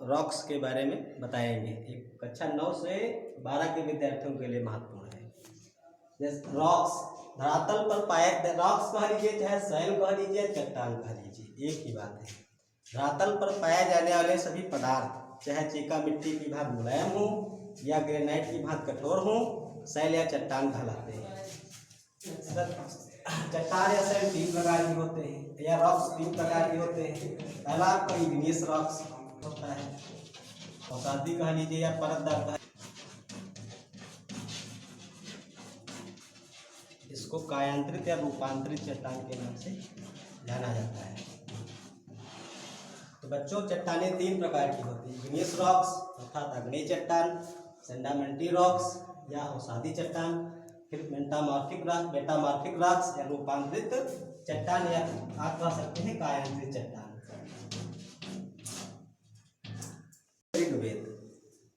Rocks के बारे में बताएंगे। एक कक्षा 9 से 12 के विद्यार्थियों के लिए महत्वपूर्ण है। जैसे रॉक्स, धरातल पर पाए, रॉक्स कह लीजिए चाहे सैल कह लीजिए चट्टान कह लीजिए, एक ही बात है। धरातल पर पाए जाने वाले सभी पदार्थ, चाहे चीका मिट्टी की भांति मुलायम हो या ग्रेनाइट की भांति कठोर हो, सैल या चट्टान कहलाते हैं। चट्टान या सैल 3 प्रकार के होते हैं, या रॉक्स 3 प्रकार के होते हैं। पहला आपका इग्नियस रॉक्स होता है, और साथी कह लीजिए या परतदार, इसको कायांतरित या रूपांतरित चट्टान के नाम से जाना जाता है। तो बच्चों, चट्टानें 3 प्रकार की होती हैं। इग्नियस रॉक्स अर्थात आग्नेय चट्टान, सेंडामेंट्री रॉक्स या अवसादी चट्टान, फिर मेटामॉर्फिक रॉक्स या रूपांतरित चट्टान, या आप कह सकते हैं कायांतरित चट्टान।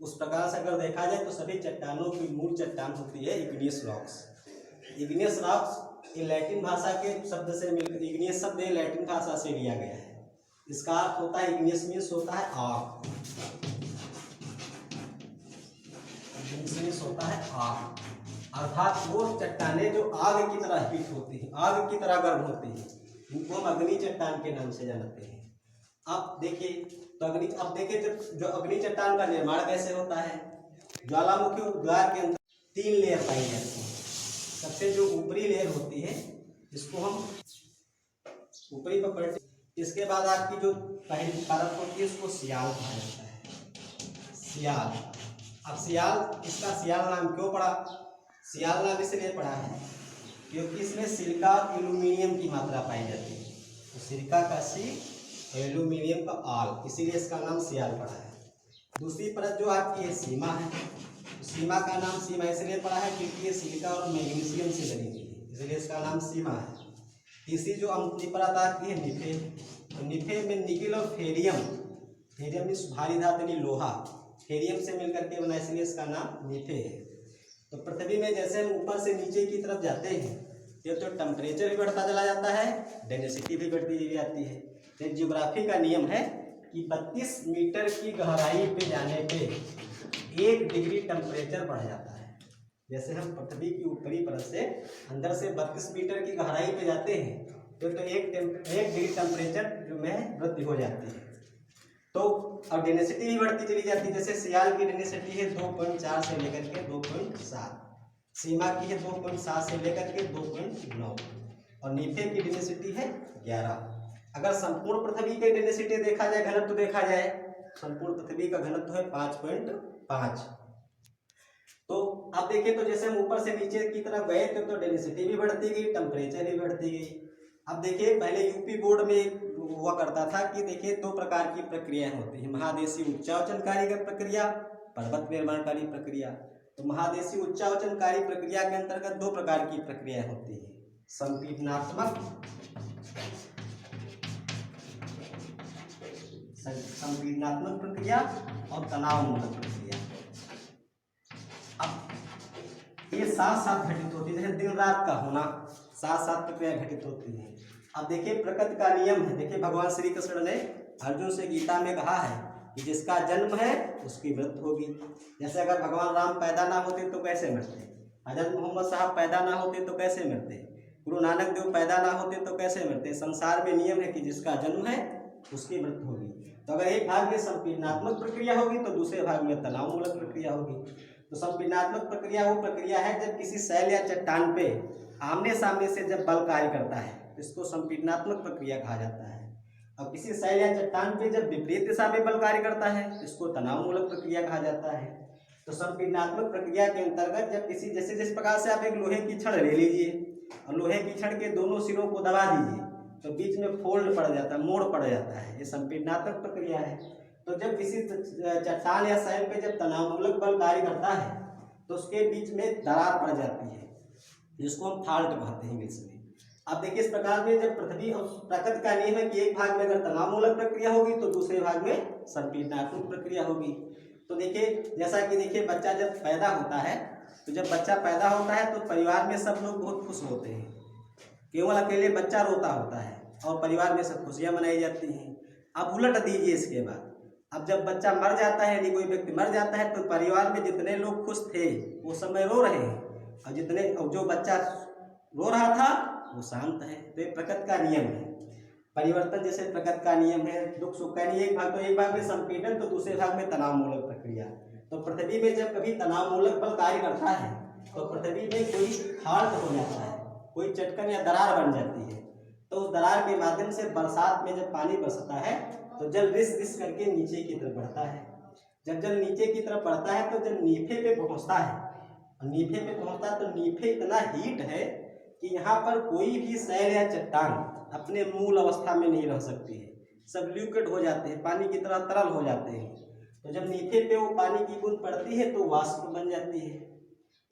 उस प्रकार से अगर देखा जाए तो सभी चट्टानों की मूल चट्टान होती है इग्नियस रॉक्स। इग्नियस रॉक्स ये लैटिन भाषा के शब्द से मिलकर, इग्नियस शब्द लैटिन भाषा से लिया गया है। इसका अर्थ होता है, इग्नियस मीन्स होता है आग, इग्नियस मीन्स होता है आग, अर्थात वो चट्टानें जो आग की तरह हीट होती हैं, आग की तरह गर्म होती हैं, इनको हम अग्नि चट्टान के नाम से जानते हैं। अब देखिए तो अब देखिए जो अग्नि चट्टान का निर्माण कैसे होता है। ज्वालामुखी द्वार के अंदर 3 लेयर पाई जाती है। सबसे जो ऊपरी लेयर होती है, जिसको हम ऊपरी पर पलटे, इसके बाद आपकी जो पहली परत होती है उसको सियाल कहा जाता है। सियाल, अब सियाल, इसका सियाल नाम क्यों पड़ा? सियाल नाम इसलिए पड़ा है क्योंकि इसमें सिलिका और एल्यूमिनियम की मात्रा पाई जाती है। तो सिलिका का सी, एल्यूमिनियम का आल, इसीलिए इसका नाम सियाल पड़ा है। दूसरी परत जो आपकी है सीमा है, सीमा का नाम सीमा इसलिए पड़ा है क्योंकि ये सिलिका और मैग्नीशियम से बनी हुई है, इसलिए इसका नाम सीमा है। तीसरी जो अंतिम परत आती है निफे, तो निफे में निकिल और फेरियम, फेरियम इस भारी धातु यानी लोहा, फेरियम से मिलकर के बना, इसलिए इसका नाम निफे है। तो पृथ्वी में जैसे हम ऊपर से नीचे की तरफ जाते हैं तो टेम्परेचर भी बढ़ता चला जाता है, डेंसिटी भी बढ़ती जाती है। तो ज्योग्राफी का नियम है कि 32 मीटर की गहराई पे जाने पे 1 डिग्री टेम्परेचर बढ़ जाता है। जैसे हम पृथ्वी की ऊपरी परत से अंदर से 32 मीटर की गहराई पे जाते हैं तो 1 डिग्री टेम्परेचर जो में वृद्धि हो जाती है। तो अब डेंसिटी भी बढ़ती चली जाती है। जैसे सियाल की डेंसिटी है 2.4 से लेकर के 2.7, सीमा की है 2.7 से लेकर के 2.9, और नीफे की डेंसिटी है 11। अगर संपूर्ण पृथ्वी की डेंसिटी देखा जाए, घनत्व देखा जाए, संपूर्ण पृथ्वी का घनत्व है 5.5। तो अब देखिए, तो जैसे हम ऊपर से नीचे की तरफ गए तो डेंसिटी भी बढ़ती गई, टेम्परेचर भी बढ़ती गई। अब देखिए, पहले यूपी बोर्ड में हुआ करता था कि देखिए 2 प्रकार की प्रक्रियाएं होती हैं, महादेशी उच्चावचनकारी प्रक्रिया, पर्वत निर्माणकारी प्रक्रिया। तो महादेशी उच्चावचनकारी प्रक्रिया के अंतर्गत 2 प्रकार की प्रक्रियाएं होती है, संपीडनात्मक प्रक्रिया और तनावमूलक प्रक्रिया। अब ये साथ साथ घटित होती है, जैसे दिन रात का होना, साथ साथ प्रक्रिया घटित होती है। अब देखिए, प्रकृति का नियम है। देखिए, भगवान श्री कृष्ण ने अर्जुन से गीता में कहा है कि जिसका जन्म है उसकी मृत्यु होगी। जैसे अगर भगवान राम पैदा ना होते तो कैसे मरते, हजरत मोहम्मद साहब पैदा ना होते तो कैसे मरते, गुरु नानक देव पैदा ना होते तो कैसे मरते। संसार में नियम है कि जिसका जन्म है उसकी मृत्यु होगी। तो अगर एक भाग में संपीडनात्मक प्रक्रिया होगी तो दूसरे भाग में तनावमूलक प्रक्रिया होगी। तो संपीडनात्मक प्रक्रिया वो प्रक्रिया है जब किसी सैल या चट्टान पे आमने सामने से जब बल कार्य करता है, इसको संपीडनात्मक प्रक्रिया कहा जाता है। और किसी सैल या चट्टान पे जब विपरीत दिशा में बल कार्य करता है, इसको तनावमूलक प्रक्रिया कहा जाता है। तो संपीडनात्मक प्रक्रिया के अंतर्गत जब किसी, जैसे जिस प्रकार से आप एक लोहे की छड़ ले लीजिए और लोहे की छड़ के दोनों सिरों को दबा दीजिए तो बीच में फोल्ड पड़ जाता है, मोड़ पड़ जाता है, ये संपीडनात्मक प्रक्रिया है। तो जब किसी चट्टान या सैल पे जब तनावमूलक बल कार्य करता है तो उसके बीच में दरार पड़ जाती है, जिसको हम फाल्ट कहते हैं इंग्लिश में। अब देखिए, इस प्रकार में जब पृथ्वी और प्रकृति का नियम है कि एक भाग में अगर तनावमूलक प्रक्रिया होगी तो दूसरे भाग में संपीडनात्मक प्रक्रिया होगी। तो देखिए, जैसा कि देखिए, बच्चा जब पैदा होता है तो जब बच्चा पैदा होता है तो परिवार में सब लोग बहुत खुश होते हैं, केवल अकेले बच्चा रोता होता है और परिवार में सब खुशियां मनाई जाती हैं। अब उलट दीजिए, इसके बाद अब जब बच्चा मर जाता है यदि कोई व्यक्ति मर जाता है तो परिवार में जितने लोग खुश थे वो समय रो रहे हैं, और जो बच्चा रो रहा था वो शांत है। तो ये प्रकृति का नियम है। परिवर्तन जैसे प्रकृति का नियम है। दुख सुख का नहीं, एक भाग में संपीड़न तो दूसरे भाग में तनावमूलक प्रक्रिया। तो पृथ्वी में जब कभी तनावमूलक बल कार्य करता है तो पृथ्वी में कोई खाड़ हो जाता है, कोई चटकन या दरार बन जाती है। तो उस दरार के माध्यम से बरसात में जब पानी बरसता है तो जल रिस रिस करके नीचे की तरफ बढ़ता है। जब जल नीचे की तरफ बढ़ता है तो जब नीफे पे पहुंचता है, और नीफे पे पहुंचता है तो नीफे इतना हीट है कि यहाँ पर कोई भी शैल या चट्टान अपने मूल अवस्था में नहीं रह सकती है, सब लिक्विड हो जाते हैं, पानी की तरह तरल हो जाते हैं। तो जब नीफे पे वो पानी की बूंद पड़ती है तो वाष्प बन जाती है।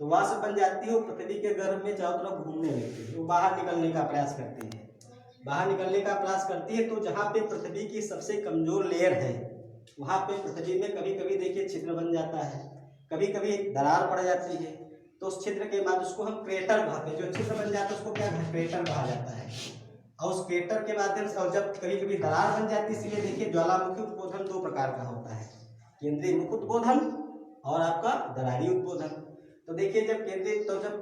तो वाष्प बन जाती है, वो पृथ्वी के गर्भ में चारों तरफ घूमने लगती है, वो बाहर निकलने का प्रयास करती है। बाहर निकलने का प्रयास करती है तो जहाँ पे पृथ्वी की सबसे कमजोर लेयर है वहाँ पे पृथ्वी में कभी कभी देखिए छिद्र बन जाता है, कभी कभी दरार पड़ जाती है। तो उस छिद्र के बाद उसको हम क्रेटर कहते हैं, जो छिद्र बन जाता है उसको क्या क्रेटर कहा जाता है। और उस क्रेटर के माध्यम से, और जब कभी कभी दरार बन जाती है, इसलिए देखिए ज्वालामुखी उद्बोधन दो प्रकार का होता है, केंद्रीय मुख उद्बोधन और आपका दरारी उद्बोधन। तो देखिए जब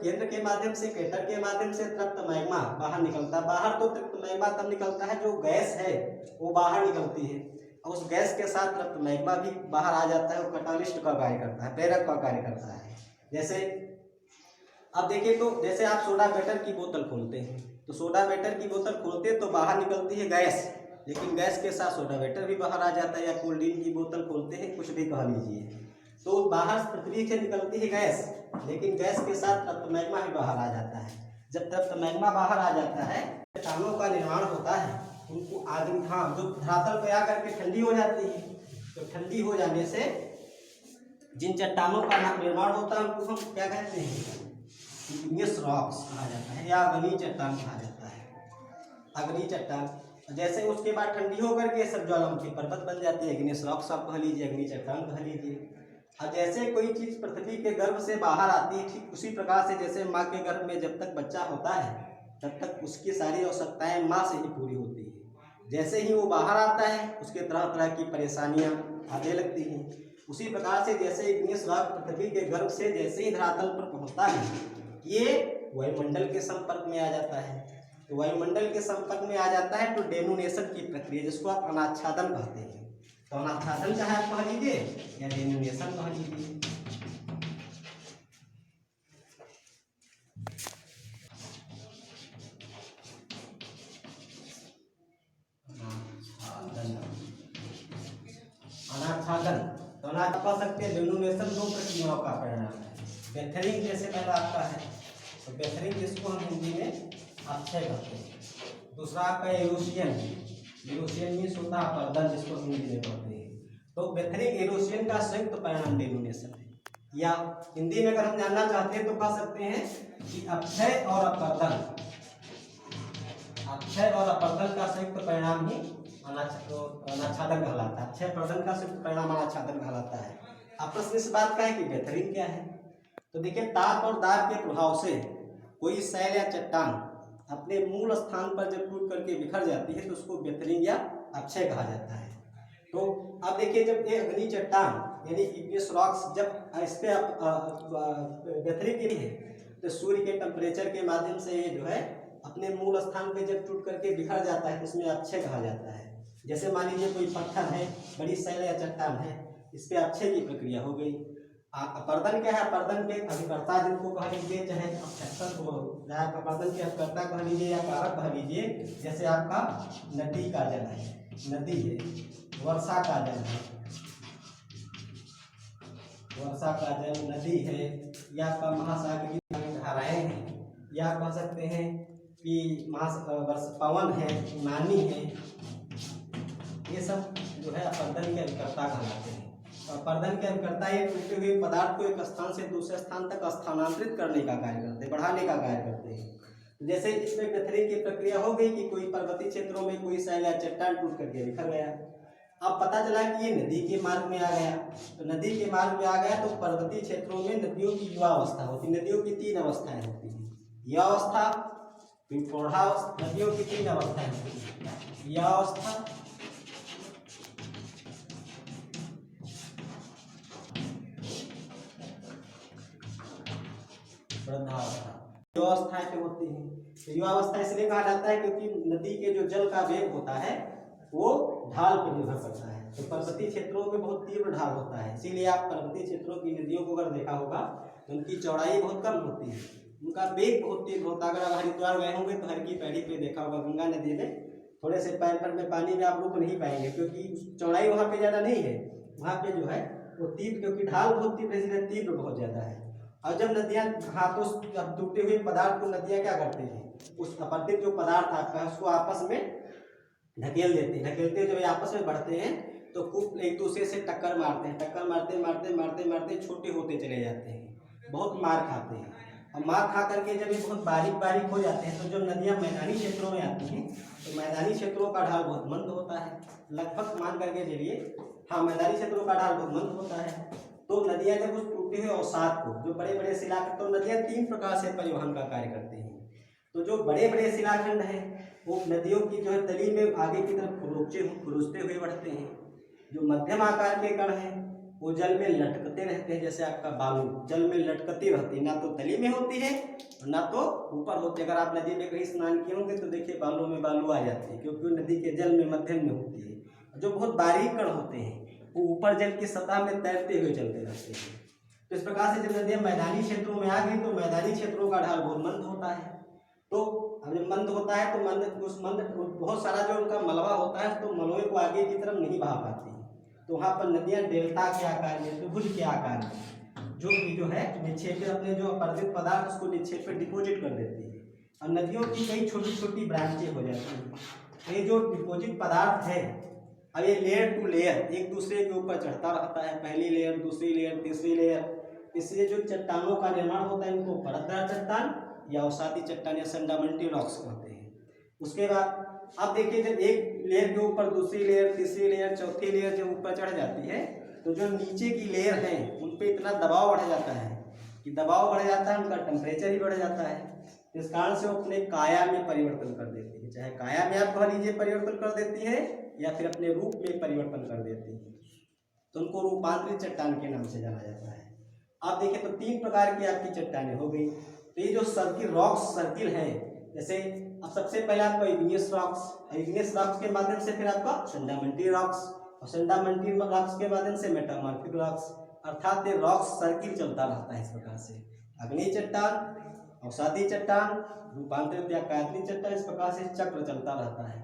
केंद्र के माध्यम से, क्रेटर के माध्यम से तृप्त मैग्मा बाहर निकलता है। बाहर तो तृप्त मैग्मा तब निकलता है जो गैस है वो बाहर निकलती है, और उस गैस के साथ तृप्त मैग्मा भी बाहर आ जाता है, वो कैटालिस्ट का कार्य करता है, प्रेरक का कार्य करता है। जैसे अब देखिए, तो जैसे आप सोडा बेटर की बोतल खोलते हैं तो सोडा बेटर की बोतल खोलते हैं तो बाहर निकलती है गैस, लेकिन गैस के साथ सोडा बेटर भी बाहर आ जाता है। या कोल्ड ड्रिंक की बोतल खोलते हैं, कुछ भी कह लीजिए, तो बाहर पृथ्वी से निकलती है गैस, लेकिन गैस के साथ तप्त मैग्मा भी बाहर आ जाता है। जब तप्त मैग्मा बाहर आ जाता है, चट्टानों का निर्माण होता है, उनको आदमी जो धरातल पे आकर के ठंडी हो जाती है। तो ठंडी हो जाने से जिन चट्टानों का निर्माण होता है उनको हम क्या कहते हैं, इग्नियस रॉक्स कहा जाता है, या अग्नि चट्टान कहा जाता है, अग्नि चट्टान। जैसे उसके बाद ठंडी होकर के सब ज्वालामुखी पर्वत बन जाती है, इग्नियस रॉक्स आप कह लीजिए, अग्नि चट्टान कह लीजिए। अब जैसे कोई चीज पृथ्वी के गर्भ से बाहर आती है, ठीक उसी प्रकार से जैसे माँ के गर्भ में जब तक बच्चा होता है तब तक उसकी सारी आवश्यकताएं माँ से ही पूरी होती है। जैसे ही वो बाहर आता है उसके तरह तरह की परेशानियां आने लगती हैं। उसी प्रकार से जैसे इग्नियस रॉक पृथ्वी के गर्भ से जैसे ही धरातल पर पहुंचता है, ये वायुमंडल के संपर्क में आ जाता है। तो वायुमंडल के संपर्क में आ जाता है तो डेनोनेशन की प्रक्रिया, जिसको आप अनाच्छादन कहते हैं। तो अनाच्छादन चाहे आप कह लीजिए या डेनोनेशन कह लीजिए। अनाच्छादन तो अनाज कह सकते हैं। डेनोनेशन दो प्रक्रियाओं का परिणाम है। बेथरिंग जैसे पहला आपका है, तो बेथरिंग जिसको हम हिंदी में अक्षय कहते हैं। दूसरा आपका एरोशियन, एरोशियन मीन्स होता है अपर्दन, जिसको हिंदी में कहते हैं। तो बेथरिंग एरोशियन का संयुक्त परिणाम डेनोनेशन है। या हिंदी में अगर हम जानना चाहते हैं तो कह सकते हैं कि अक्षय और अपर्दन, अक्षय और अपर्दन का संयुक्त परिणाम ही अनाच्छादन कहलाता है। अक्षय अपर्दन का संयुक्त परिणाम अनाच्छादन कहलाता है। अब प्रश्न इस बात का है कि बेथरिंग क्या है। तो देखिए, ताप और दाब के प्रभाव से कोई शैल या चट्टान अपने मूल स्थान पर जब टूट करके बिखर जाती है तो उसको बेथरिंग या अक्षय कहा जाता है। तो अब देखिए, जब ये अग्नि चट्टान यानी इग्नियस रॉक्स जब इस पे बेथरिंग की है तो सूर्य के टेम्परेचर के माध्यम से ये जो है अपने मूल स्थान पे जब टूट करके बिखर जाता है तो उसमें अक्षय कहा जाता है। जैसे मान लीजिए कोई पत्थर है, बड़ी शैल या चट्टान है, इस पे अक्षय की प्रक्रिया हो गई। अपर्दन क्या है, अपर्दन के अभिकर्ता जिनको कह लीजिए, चाहे अपर्दन के अभिकर्ता कह लीजिए या कारक कह लीजिए। जैसे आपका नदी का जल है, नदी है, वर्षा का जल है, वर्षा का जल नदी है, या आपका महासागरीय धाराएं हैं, या कह सकते हैं कि पवन है, नानी है। ये सब जो है अपर्दन के अभिकर्ता कहलाते हैं। अपर्दन के अभिकर्ता ये टूटे हुए पदार्थ को एक स्थान से दूसरे स्थान तक स्थानांतरित करने का कार्य करते हैं, बढ़ाने का कार्य करते हैं। जैसे इसमें बेथरिंग की प्रक्रिया हो गई कि कोई पर्वतीय क्षेत्रों में कोई शैल या चट्टान टूट करके बिखर गया। अब पता चला कि ये नदी के मार्ग में आ गया, तो नदी के मार्ग में आ गया तो पर्वतीय क्षेत्रों में नदियों की युवा अवस्था होती है। नदियों की तीन अवस्थाएं होती हैं, युवा अवस्था, फिर प्रौढ़ावस्था। नदियों की तीन अवस्थाएं होती हैं, युवा अवस्था, वृद्धावस्था युवावस्थाएं पे होती हैं। तो युवावस्था इसलिए कहा जाता है क्योंकि नदी के जो जल का वेग होता है वो ढाल पर निर्भर करता है। तो पर्वतीय क्षेत्रों में बहुत तीव्र ढाल होता है, इसीलिए आप पर्वतीय क्षेत्रों की नदियों को अगर देखा होगा तो उनकी चौड़ाई बहुत कम होती है, उनका वेग बहुत तीव्र होता है। अगर आप हरिद्वार गए होंगे तो हर की पैड़ी पे देखा होगा गंगा नदी में थोड़े से पैर पर में पानी में आप रुक नहीं पाएंगे, क्योंकि चौड़ाई वहाँ पे ज़्यादा नहीं है, वहाँ पे जो है वो तीव्र, क्योंकि ढाल बहुत तीव्र है, तीव्र बहुत ज़्यादा है। और जब नदियाँ हाथों से टूटे हुए पदार्थ को नदियाँ क्या करते हैं, उस अपरदित जो पदार्थ आता है उसको आपस में ढकेल देते हैं, ढकेलते हुए जब आपस में बढ़ते हैं तो खूब एक दूसरे से टक्कर मारते हैं, टक्कर मारते मारते मारते मारते छोटे होते चले जाते हैं, बहुत मार खाते हैं। और मार खा करके जब ये बहुत बारीक बारीक हो जाते हैं तो जब नदियाँ मैदानी क्षेत्रों में आती हैं तो मैदानी क्षेत्रों का ढाल बहुत मंद होता है, लगभग मान करके चलिए, हाँ मैदानी क्षेत्रों का ढाल बहुत मंद होता है। तो नदियाँ जब उस टूटे हुए अवसाद को, जो बड़े बड़े शिलाखंड, तो नदियाँ 3 प्रकार से परिवहन का कार्य करते हैं। तो जो बड़े बड़े शिलाखंड हैं वो नदियों की जो है तली में आगे की तरफ खुरुचते हुए बढ़ते हैं। जो मध्यम आकार के कण हैं वो जल में लटकते रहते हैं, जैसे आपका बालू जल में लटकती रहती है, ना तो तली में होती है और ना तो ऊपर होती है। अगर आप नदी में कहीं स्नान किए होंगे तो देखिए बालू में बालू आ जाती है, क्योंकि वो नदी के जल में मध्यम में होती है। जो बहुत बारीक कण होते हैं वो ऊपर जल की सतह में तैरते हुए चलते रहते हैं। तो इस प्रकार से जब नदियाँ मैदानी क्षेत्रों में आ गई तो मैदानी क्षेत्रों का ढाल बहुत मंद होता है। तो अब जब मंद होता है तो मंद बहुत सारा जो उनका मलबा होता है तो मलबे को आगे की तरफ नहीं बहा पाती, तो वहाँ पर नदियाँ डेल्टा के आकार में, त्रिभुज के आकार में जो है निक्षेपित, अपने जो अपरदित पदार्थ उसको निक्षेपित डिपोजिट कर देती है। और नदियों की कई छोटी छोटी ब्रांचें हो जाती हैं। ये जो डिपोजिट पदार्थ है, अब ये लेयर टू लेयर एक दूसरे के ऊपर चढ़ता रहता है, पहली लेयर, दूसरी लेयर, तीसरी लेयर। इसलिए जो चट्टानों का निर्माण होता है इनको परतदार चट्टान या अवसादी चट्टान या सेंडामेंटल रॉक्स कहते हैं। उसके बाद अब देखिए जब एक लेयर के ऊपर दूसरी लेयर, तीसरी लेयर, चौथी लेयर जब ऊपर चढ़ जाती है तो जो नीचे की लेयर है उन पर इतना दबाव बढ़ जाता है कि दबाव बढ़ जाता है, उनका टेम्परेचर ही बढ़ जाता है। इस कारण से वो अपने काया में परिवर्तन कर देती है, चाहे काया में आप कह लीजिए परिवर्तन कर देती है या फिर अपने रूप में परिवर्तन कर देती है, तो उनको रूपांतरित चट्टान के नाम से जाना जाता है। आप देखिए तो 3 प्रकार की आपकी चट्टानें हो गई। तो ये जो सर्किल रॉक्स सर्किल है, जैसे अब सबसे पहले आपका इग्नियस रॉक्स के माध्यम से फिर आपका सेंडामेंटल रॉक्स, और सेंडामेंटल रॉक्स के माध्यम से मेटामॉर्फिक रॉक्स, अर्थात ये रॉक्स सर्किल चलता रहता है इस प्रकार से। अग्नि चट्टान, अवसादी चट्टान, रूपांतरित या कायतनी चट्टान, इस प्रकार से चक्र चलता रहता है।